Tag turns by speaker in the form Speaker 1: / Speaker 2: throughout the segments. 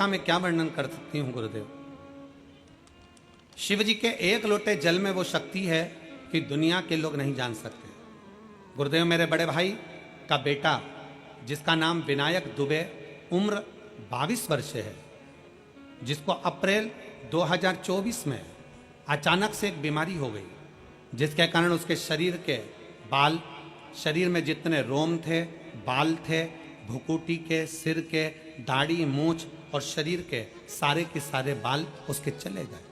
Speaker 1: का मैं क्या वर्णन कर सकती हूं गुरुदेव। शिव जी के एक लोटे जल में वो शक्ति है कि दुनिया के लोग नहीं जान सकते। गुरुदेव मेरे बड़े भाई का बेटा जिसका नाम विनायक दुबे, उम्र 22 वर्ष है, जिसको अप्रैल 2024 में अचानक से एक बीमारी हो गई, जिसके कारण उसके शरीर के बाल, शरीर में जितने रोम थे, बाल थे, भुकुटी के, सिर के, दाढ़ी, मूछ और शरीर के सारे बाल उसके चले गए।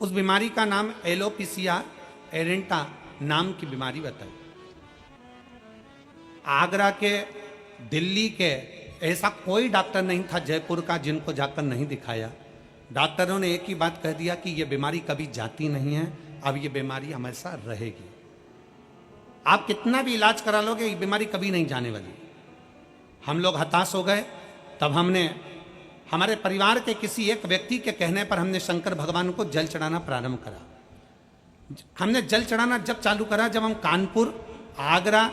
Speaker 1: उस बीमारी का नाम एलोपेशिया एरेंटा नाम की बीमारी बताई। आगरा के, दिल्ली के ऐसा कोई डॉक्टर नहीं था जयपुर का जिनको जाकर नहीं दिखाया। डॉक्टरों ने एक ही बात कह दिया कि यह बीमारी कभी जाती नहीं है, अब यह बीमारी हमेशा रहेगी। आप कितना भी इलाज करा लोगे ये बीमारी कभी नहीं जाने वाली। हम लोग हताश हो गए। तब हमने हमारे परिवार के किसी एक व्यक्ति के कहने पर हमने शंकर भगवान को जल चढ़ाना प्रारंभ करा। हमने जल चढ़ाना जब चालू करा जब हम कानपुर, आगरा,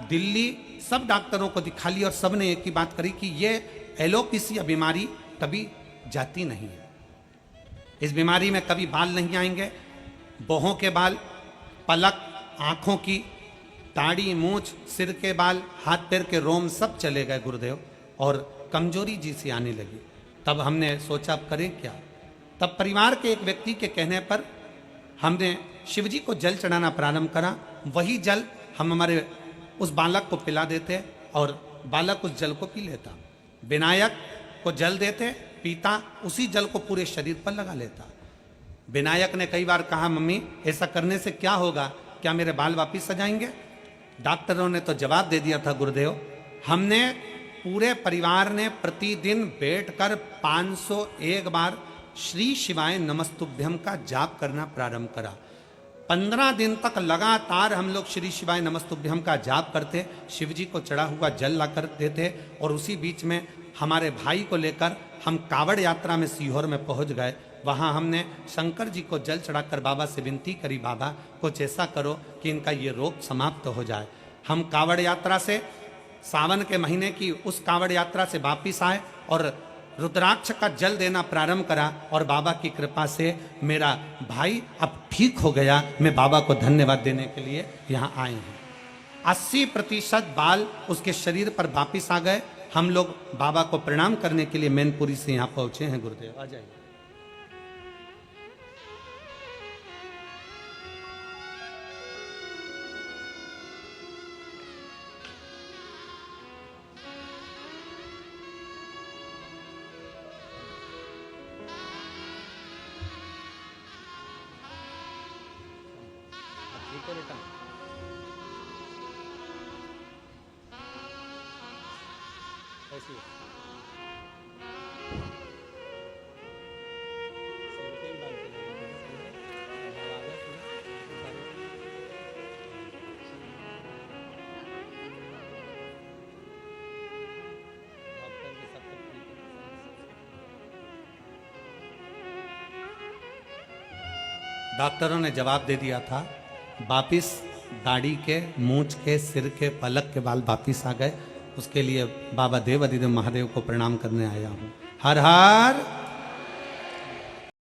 Speaker 1: दिल्ली सब डॉक्टरों को दिखा लिया और सब ने एक ही बात करी कि ये एलोपेशिया बीमारी कभी जाती नहीं है। इस बीमारी में कभी बाल नहीं आएंगे, बाहों के बाल, पलक, आंखों की, दाढ़ी, मूछ, सिर के बाल, हाथ पैर के रोम सब चले गए गुरुदेव, और कमजोरी जी सी आने लगी। तब हमने सोचा अब करें क्या। तब परिवार के एक व्यक्ति के कहने पर हमने शिवजी को जल चढ़ाना प्रारंभ करा। वही जल हम हमारे उस बालक को पिला देते और बालक उस जल को पी लेता। विनायक को जल देते, पीता, उसी जल को पूरे शरीर पर लगा लेता। विनायक ने कई बार कहा मम्मी ऐसा करने से क्या होगा, क्या मेरे बाल वापिस आ जाएंगे। डॉक्टरों ने तो जवाब दे दिया था गुरुदेव, हमने पूरे परिवार ने प्रतिदिन बैठकर 501 बार श्री शिवाय नमस्तुभ्यम का जाप करना प्रारंभ करा। 15 दिन तक लगातार हम लोग श्री शिवाय नमस्तुभ्यम का जाप करते, शिवजी को चढ़ा हुआ जल ला कर देते, और उसी बीच में हमारे भाई को लेकर हम कावड़ यात्रा में सीहोर में पहुंच गए। वहां हमने शंकर जी को जल चढ़ाकर बाबा से विनती करी, बाबा कुछ ऐसा करो कि इनका ये रोग समाप्त हो जाए। हम कावड़ यात्रा से, सावन के महीने की उस कावड़ यात्रा से वापिस आए और रुद्राक्ष का जल देना प्रारंभ करा, और बाबा की कृपा से मेरा भाई अब ठीक हो गया। मैं बाबा को धन्यवाद देने के लिए यहाँ आए हैं। 80% बाल उसके शरीर पर वापिस आ गए। हम लोग बाबा को प्रणाम करने के लिए मैनपुरी से यहाँ पहुंचे हैं गुरुदेव। आ जाइए। बेटा ऐसी डॉक्टरों ने जवाब दे दिया था, वापिस दाढ़ी के, मूंछ के, सिर के, पलक के बाल वापिस आ गए। उसके लिए बाबा देव अधिदेव महादेव को प्रणाम करने आया हूँ। हर हर